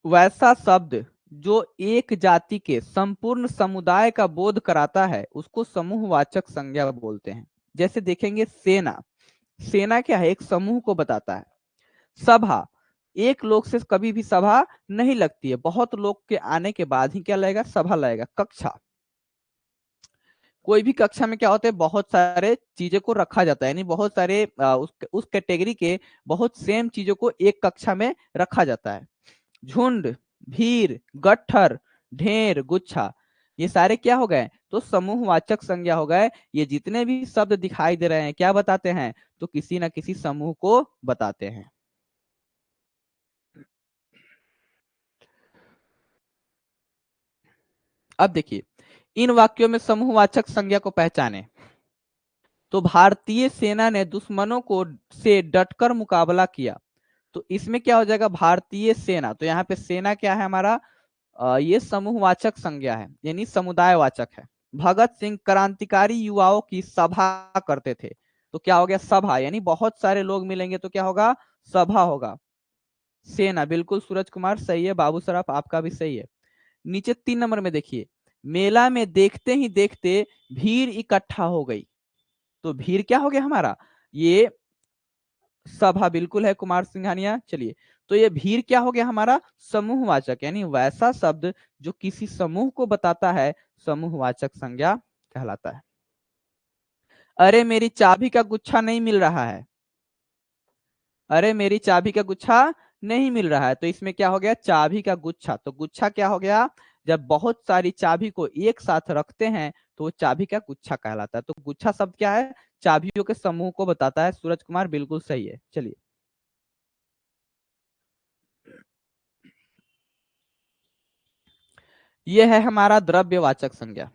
वैसा शब्द जो एक जाति के संपूर्ण समुदाय का बोध कराता है उसको समूहवाचक संज्ञा बोलते हैं। जैसे देखेंगे, सेना, सेना क्या है? एक समूह को बताता है। सभा, एक लोग से कभी भी सभा नहीं लगती है, बहुत लोग के आने के बाद ही क्या लगेगा? सभा लगेगा। कक्षा, कोई भी कक्षा में क्या होता है? बहुत सारे चीजों को रखा जाता है, यानी बहुत सारे उस कैटेगरी के बहुत सेम चीजों को एक कक्षा में रखा जाता है। झुंड, भीड़, गट्ठर, ढेर, गुच्छा, ये सारे क्या हो गए? तो समूहवाचक संज्ञा हो गए। ये जितने भी शब्द दिखाई दे रहे हैं क्या बताते हैं? तो किसी ना किसी समूह को बताते हैं। अब देखिए, इन वाक्यों में समूहवाचक संज्ञा को पहचाने। तो भारतीय सेना ने दुश्मनों को से डटकर मुकाबला किया, तो इसमें क्या हो जाएगा? भारतीय सेना, तो यहाँ पे सेना क्या है हमारा? ये समूहवाचक संज्ञा है, यानी समुदायवाचक है। भगत सिंह क्रांतिकारी युवाओं की सभा करते थे, तो क्या हो गया? सभा, यानी बहुत सारे लोग मिलेंगे तो क्या होगा? सभा होगा। सेना, बिल्कुल सूरज कुमार सही है, बाबू सराफ आपका भी सही है। नीचे 3 नंबर में देखिए, मेला में देखते ही देखते भीड़ इकट्ठा हो गई। तो भीड़ क्या हो गया हमारा, ये सभा बिल्कुल है कुमार सिंघानिया। चलिए, तो ये भीड़ क्या हो गया हमारा, समूहवाचक, यानी वैसा शब्द जो किसी समूह को बताता है, समूहवाचक संज्ञा कहलाता है। अरे मेरी चाबी का गुच्छा नहीं मिल रहा है, अरे मेरी चाबी का गुच्छा नहीं मिल रहा है, तो इसमें क्या हो गया, चाबी का गुच्छा। तो गुच्छा क्या हो गया, जब बहुत सारी चाबी को एक साथ रखते हैं तो वो चाबी का गुच्छा कहलाता है। तो गुच्छा शब्द क्या है, चाबियों के समूह को बताता है। सूरज कुमार बिल्कुल सही है। चलिए, यह है हमारा द्रव्यवाचक संज्ञा।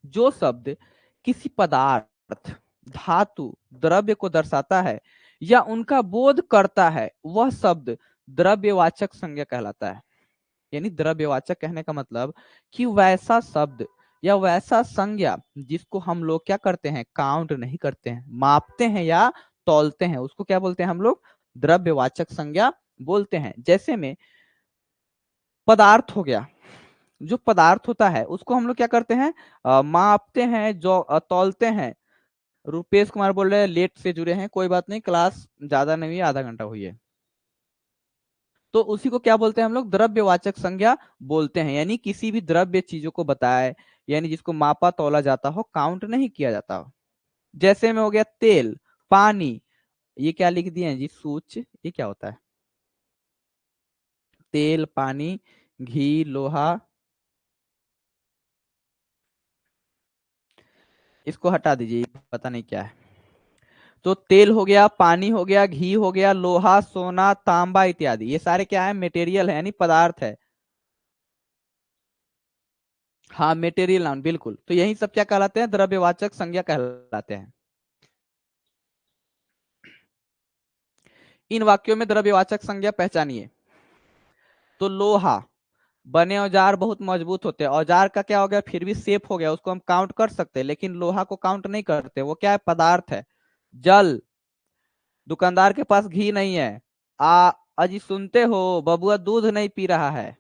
जो शब्द किसी पदार्थ, धातु, द्रव्य को दर्शाता है या उनका बोध करता है, वह शब्द द्रव्यवाचक संज्ञा कहलाता है। यानी द्रव्यवाचक कहने का मतलब कि वैसा शब्द या वैसा संज्ञा जिसको हम लोग क्या करते हैं, काउंट नहीं करते हैं, मापते हैं या तौलते हैं, उसको क्या बोलते हैं हम लोग, द्रव्यवाचक संज्ञा बोलते हैं। जैसे में पदार्थ हो गया, जो पदार्थ होता है उसको हम लोग क्या करते हैं, मापते हैं, जो तौलते हैं। रुपेश कुमार बोल रहे हैं लेट से जुड़े हैं, कोई बात नहीं, क्लास ज्यादा नहीं हुई, आधा घंटा हुई है। तो उसी को क्या बोलते हैं हम लोग, द्रव्यवाचक संज्ञा बोलते हैं। यानी किसी भी द्रव्य चीजों को बताए, यानी जिसको मापा तौला जाता हो, काउंट नहीं किया जाता हो। जैसे में हो गया तेल, पानी, ये क्या लिख दिए हैं जी, सूच, ये क्या होता है, तेल, पानी, घी, लोहा, इसको हटा दीजिए, पता नहीं क्या है। तो तेल हो गया, पानी हो गया, घी हो गया, लोहा, सोना, तांबा इत्यादि, ये सारे क्या है, मटेरियल है, यानी पदार्थ है। हाँ, मटेरियल नाउन, बिल्कुल। तो यही सब क्या कहलाते हैं, द्रव्यवाचक संज्ञा कहलाते हैं। इन वाक्यों में द्रव्यवाचक संज्ञा पहचानिए। तो लोहा, बने औजार बहुत मजबूत होते हैं, औजार का क्या हो गया, फिर भी सेफ हो गया, उसको हम काउंट कर सकते हैं, लेकिन लोहा को काउंट नहीं करते, वो क्या है, पदार्थ है। जल, दुकानदार के पास घी नहीं है, अजी सुनते हो, बबुआ दूध नहीं पी रहा है।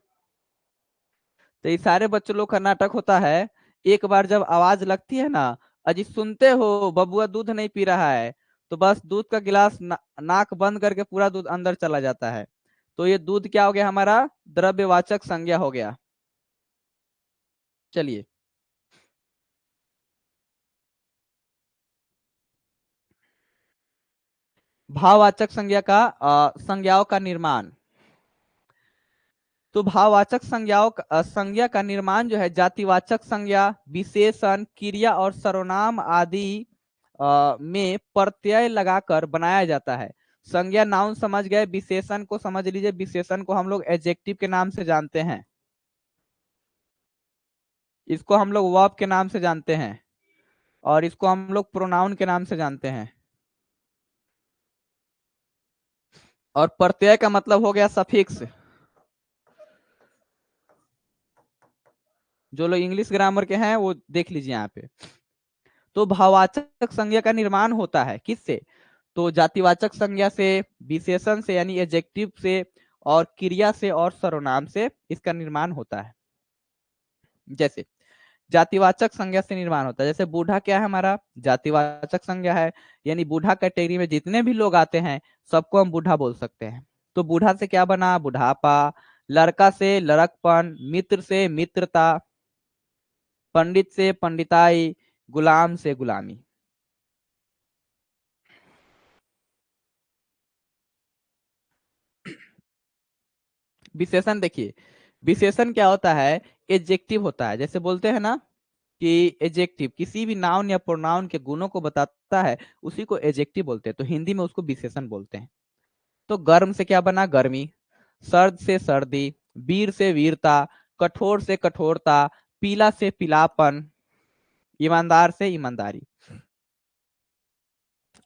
तो ये सारे बच्चों लोग का नाटक होता है। एक बार जब आवाज लगती है ना, अजी सुनते हो, बबुआ दूध नहीं पी रहा है, तो बस दूध का गिलास नाक बंद करके पूरा दूध अंदर चला जाता है। तो ये दूध क्या हो गया हमारा, द्रव्यवाचक संज्ञा हो गया। चलिए, भाववाचक संज्ञा का संज्ञाओं का निर्माण। तो भाववाचक संज्ञा का निर्माण जो है, जातिवाचक संज्ञा, विशेषण, क्रिया और सर्वनाम आदि में प्रत्यय लगाकर बनाया जाता है। संज्ञा नाउन समझ गए, विशेषण को समझ लीजिए, विशेषण को हम लोग एडजेक्टिव के नाम से जानते हैं, इसको हम लोग वर्ब के नाम से जानते हैं, और इसको हम लोग प्रोनाउन के नाम से जानते हैं। और प्रत्यय का मतलब हो गया सफिक्स। जो लोग इंग्लिश ग्रामर के हैं वो देख लीजिए यहाँ पे। तो भाववाचक संज्ञा का निर्माण होता है किससे, तो जातिवाचक संज्ञा से, विशेषण से यानी एडजेक्टिव से, और क्रिया से और सर्वनाम से इसका निर्माण होता है। जैसे जातिवाचक संज्ञा से निर्माण होता है, जैसे बूढ़ा क्या है हमारा, जातिवाचक संज्ञा है, यानी बूढ़ा कैटेगरी में जितने भी लोग आते हैं सबको हम बूढ़ा बोल सकते हैं। तो बूढ़ा से क्या बना, बुढ़ापा, लड़का से लड़कपन, मित्र से मित्रता, पंडित से पंडिताई, गुलाम से गुलामी। विशेषण देखिए, विशेषण क्या होता है, एडजेक्टिव होता है। जैसे बोलते हैं ना कि एडजेक्टिव किसी भी नाउन या प्रोनाउन के गुणों को बताता है, उसी को एडजेक्टिव बोलते हैं, तो हिंदी में उसको विशेषण बोलते हैं। तो गर्म से क्या बना, गर्मी, सर्द से सर्दी, वीर से वीरता, कठोर से कठोरता, पीला से पीलापन, ईमानदार से ईमानदारी।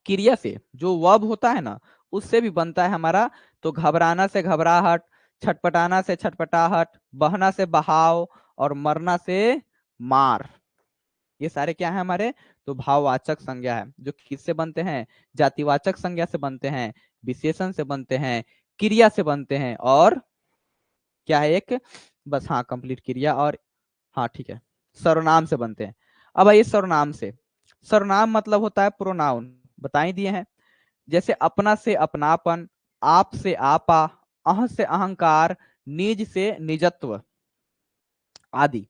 क्रिया से जो वर्ब होता है ना, उससे भी बनता है हमारा। तो घबराना से घबराहट, छटपटाना से छटपटाहट, बहना से बहाव, और मरना से मार। ये सारे क्या है हमारे, तो भाववाचक संज्ञा है, जो किससे बनते हैं, जातिवाचक संज्ञा से बनते हैं, विशेषण से बनते हैं, क्रिया से बनते हैं, और क्या है एक, बस हाँ, कंप्लीट क्रिया और हाँ ठीक है, सर्वनाम से बनते हैं। अब आइए सर्वनाम से। सर्वनाम मतलब होता है प्रोनाउन, बता ही दिए हैं। जैसे अपना से अपनापन, आप से आपा, अह से अहंकार, निज से निजत्व आदि।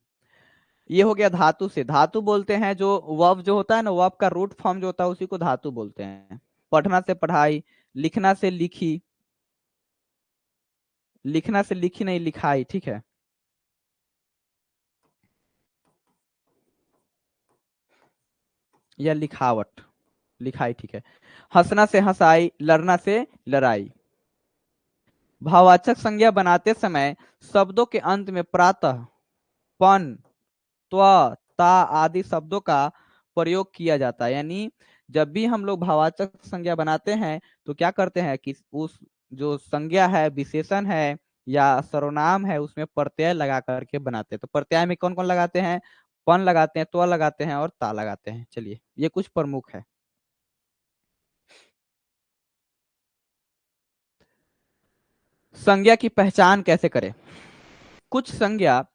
ये हो गया धातु से। धातु बोलते हैं जो वर्ब जो होता है ना, वर्ब का रूट फॉर्म जो होता है उसी को धातु बोलते हैं। पढ़ना से पढ़ाई, लिखना से लिखी, लिखना से लिखी नहीं लिखाई, ठीक है। या लिखावट, लिखाई, ठीक है। हंसना से हंसाई, लड़ना से लड़ाई। भाववाचक संज्ञा बनाते समय शब्दों के अंत में प्रातः, पन, त्व, ता आदि शब्दों का प्रयोग किया जाता है। यानी जब भी हम लोग भाववाचक संज्ञा बनाते हैं तो क्या करते हैं कि उस जो संज्ञा है, विशेषण है या सर्वनाम है, उसमें प्रत्यय लगा करके बनाते हैं। तो प्रत्यय में कौन कौन लगाते हैं? पन लगाते हैं, त्व लगाते हैं और ता लगाते हैं। चलिए, ये कुछ प्रमुख है। संज्ञा की पहचान कैसे करें? कुछ संज्ञा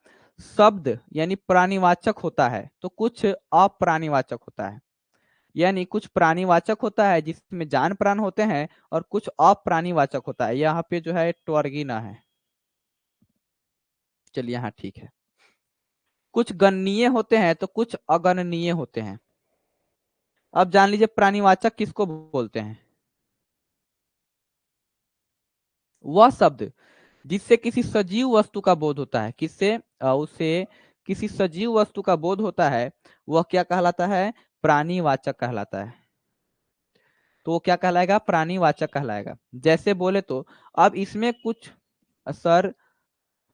शब्द यानी प्राणीवाचक होता है तो कुछ अप्राणीवाचक होता है। यानी कुछ प्राणीवाचक होता है जिसमें जान प्राण होते हैं और कुछ अप्राणीवाचक होता है। यहाँ पे जो है ट्वर्गीना है। चलिए, हाँ ठीक है। कुछ गणनीय होते हैं तो कुछ अगणनीय होते हैं। अब जान लीजिए प्राणीवाचक किसको बोलते हैं। वह शब्द जिससे किसी सजीव वस्तु का बोध होता है। किससे? उसे किसी सजीव वस्तु का बोध होता है, वह क्या कहलाता है? प्राणीवाचक कहलाता है। तो वो क्या कहलाएगा? प्राणीवाचक कहलाएगा। जैसे बोले तो अब इसमें कुछ, सर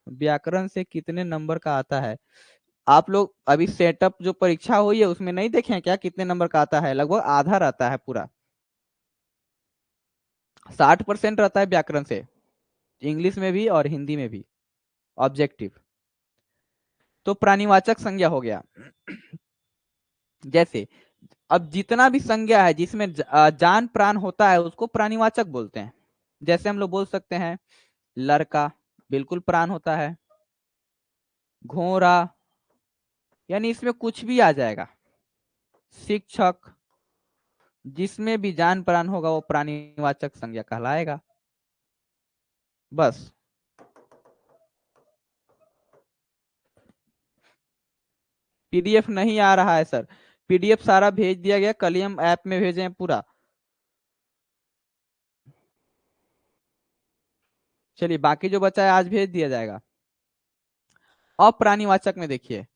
व्याकरण से कितने नंबर का आता है? आप लोग अभी सेटअप जो परीक्षा हुई है उसमें नहीं देखे हैं क्या कितने नंबर का आता है? लगभग आधा रहता है पूरा, 60% रहता है व्याकरण से, इंग्लिश में भी और हिंदी में भी, ऑब्जेक्टिव। तो प्राणीवाचक संज्ञा हो गया। जैसे अब जितना भी संज्ञा है जिसमें जान प्राण होता है उसको प्राणीवाचक बोलते हैं। जैसे हम लोग बोल सकते हैं लड़का, बिल्कुल प्राण होता है। घोड़ा, यानी इसमें कुछ भी आ जाएगा। शिक्षक, जिसमें भी जान प्राण होगा वो प्राणीवाचक संज्ञा कहलाएगा। बस। पीडीएफ नहीं आ रहा है सर, पीडीएफ सारा भेज दिया गया, कल ही हम ऐप में भेजे हैं पूरा। चलिए, बाकी जो बचा है आज भेज दिया जाएगा। अप्राणीवाचक में देखिए,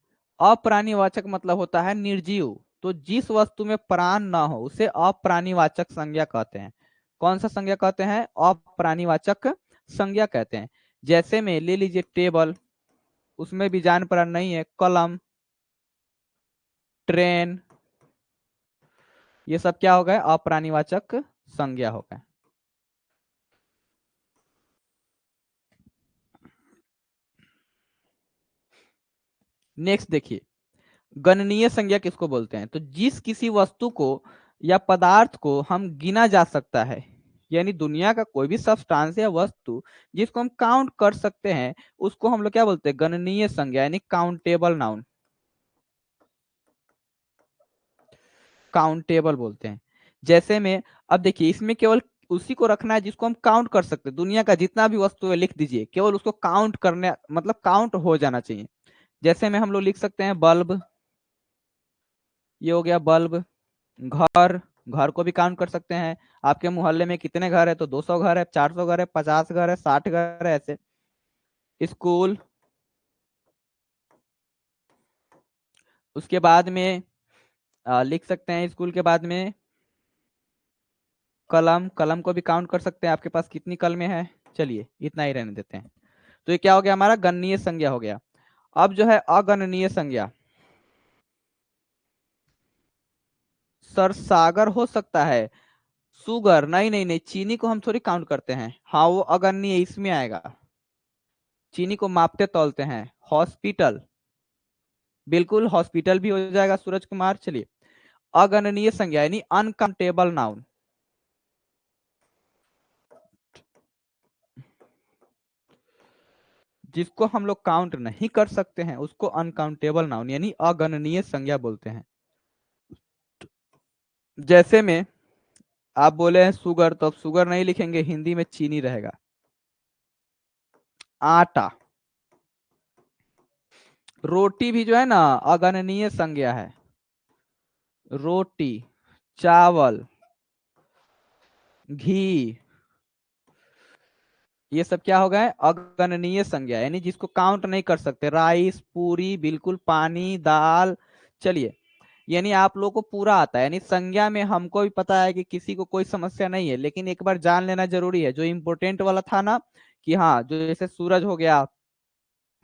अप्राणीवाचक मतलब होता है निर्जीव। तो जिस वस्तु में प्राण ना हो उसे अप्राणीवाचक संज्ञा कहते हैं। कौन सा संज्ञा कहते हैं? अप्राणीवाचक संज्ञा कहते हैं। जैसे में ले लीजिए टेबल, उसमें भी जान प्राण नहीं है। कलम, ट्रेन, ये सब क्या हो गए? अप्राणीवाचक संज्ञा हो गए। नेक्स्ट देखिए, गणनीय संज्ञा किसको बोलते हैं? तो जिस किसी वस्तु को या पदार्थ को हम गिना जा सकता है, यानी दुनिया का कोई भी सब्सटेंस या वस्तु जिसको हम काउंट कर सकते हैं, उसको हम लोग क्या बोलते हैं? गणनीय संज्ञा, यानी काउंटेबल नाउन, काउंटेबल बोलते हैं। जैसे में अब देखिए, इसमें केवल उसी को रखना है जिसको हम काउंट कर सकते हैं। दुनिया का जितना भी वस्तु है लिख दीजिए, केवल उसको काउंट करने, मतलब काउंट हो जाना चाहिए। जैसे में हम लोग लिख सकते हैं बल्ब, ये हो गया बल्ब। घर, घर को भी काउंट कर सकते हैं। आपके मोहल्ले में कितने घर है? तो 200 घर है, 400 घर है, 50 घर है, 60 घर है, ऐसे। स्कूल, उसके बाद में लिख सकते हैं स्कूल के बाद में कलम, कलम को भी काउंट कर सकते हैं, आपके पास कितनी कलमें हैं। चलिए, इतना ही रहने देते हैं। तो ये क्या हो गया? हमारा गणनीय संज्ञा हो गया। अब जो है अगणनीय संज्ञा। सर सागर हो सकता है, सुगर नहीं, नहीं नहीं, चीनी को हम थोड़ी काउंट करते हैं। हाँ, वो अगणनीय इसमें आएगा। चीनी को मापते तौलते हैं। हॉस्पिटल, बिल्कुल हॉस्पिटल भी हो जाएगा सूरज कुमार। चलिए, अगणनीय संज्ञा यानी अनकाउंटेबल नाउन। जिसको हम लोग काउंट नहीं कर सकते हैं उसको अनकाउंटेबल नाउन यानी अगणनीय संज्ञा बोलते हैं। जैसे में आप बोले हैं सुगर, तो अब सुगर नहीं लिखेंगे, हिंदी में चीनी रहेगा। आटा, रोटी भी जो है ना अगणनीय संज्ञा है। रोटी, चावल, घी, ये सब क्या हो गए? अगणनीय संज्ञा, यानी जिसको काउंट नहीं कर सकते। राइस, पूरी, बिल्कुल, पानी, दाल। चलिए, यानी आप लोगों को पूरा आता है, यानी संज्ञा में हमको भी पता है कि किसी को कोई समस्या नहीं है, लेकिन एक बार जान लेना जरूरी है। जो इम्पोर्टेंट वाला था ना कि हाँ, जो जैसे सूरज हो गया,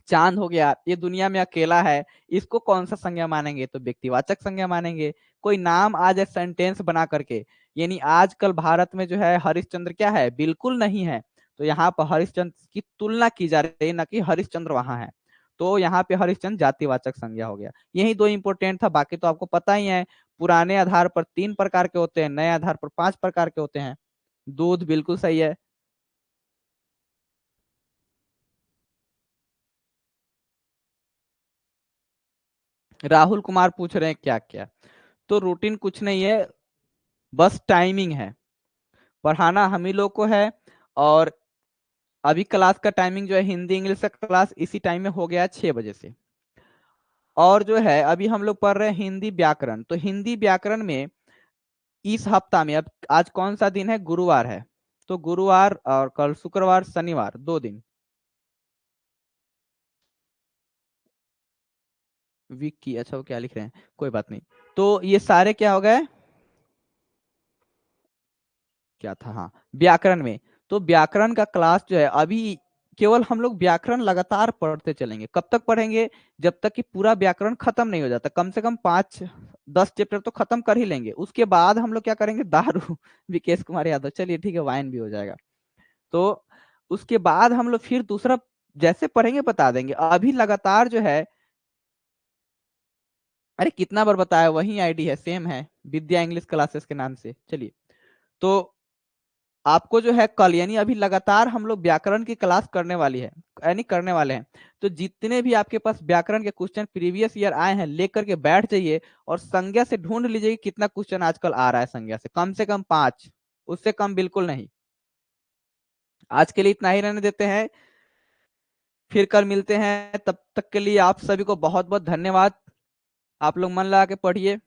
चांद हो गया, ये दुनिया में अकेला है, इसको कौन सा संज्ञा मानेंगे? तो व्यक्तिवाचक संज्ञा मानेंगे। कोई नाम आ जाए सेंटेंस बना करके, यानी आजकल भारत में जो है हरिश्चंद्र क्या है? बिल्कुल नहीं है। तो यहाँ पर हरिश्चंद्र की तुलना की जा रही है, ना कि हरिश्चंद्र वहां है। तो यहाँ पे हरिश्चंद्र जातिवाचक संज्ञा हो गया। यही दो इंपॉर्टेंट था, बाकी तो आपको पता ही है। पुराने आधार पर 3 प्रकार के होते हैं, नए आधार पर 5 प्रकार के होते हैं। दूध, बिल्कुल सही है। राहुल कुमार पूछ रहे हैं क्या क्या? तो रूटीन कुछ नहीं है, बस टाइमिंग है। पढ़ाना हम ही लोग को है। और अभी क्लास का टाइमिंग जो है, हिंदी इंग्लिश का क्लास इसी टाइम में हो गया है 6 बजे से। और जो है अभी हम लोग पढ़ रहे हैं हिंदी व्याकरण। तो हिंदी व्याकरण में इस हफ्ता में, अब आज कौन सा दिन है? गुरुवार है। तो गुरुवार और कल शुक्रवार शनिवार 2 दिन। वीक की, अच्छा वो क्या लिख रहे हैं, कोई बात नहीं। तो ये सारे क्या हो गए? क्या था, हाँ, व्याकरण में। तो व्याकरण का क्लास जो है अभी, केवल हम लोग व्याकरण लगातार पढ़ते चलेंगे। कब तक पढ़ेंगे? जब तक कि पूरा व्याकरण खत्म नहीं हो जाता। कम से कम 5-10 चैप्टर तो खत्म कर ही लेंगे। उसके बाद हम लोग क्या करेंगे? दारू। विकेश कुमार यादव, चलिए ठीक है, वाइन भी हो जाएगा। तो उसके बाद हम लोग फिर दूसरा जैसे पढ़ेंगे बता देंगे। अभी लगातार जो है, अरे कितना बार बताया, वही आईडी है, सेम है, विद्या इंग्लिश क्लासेस के नाम से। चलिए, तो आपको जो है कल, यानी अभी लगातार हम लोग व्याकरण की क्लास करने वाली है, यानी करने वाले हैं। तो जितने भी आपके पास व्याकरण के क्वेश्चन प्रीवियस ईयर आए हैं, लेकर के बैठ जाइए और संज्ञा से ढूंढ लीजिए कि कितना क्वेश्चन आजकल आ रहा है संज्ञा से कम 5, उससे कम बिल्कुल नहीं। आज के लिए इतना ही रहने देते हैं, फिर कल मिलते हैं। तब तक के लिए आप सभी को बहुत बहुत धन्यवाद। आप लोग मन लगा के पढ़िए।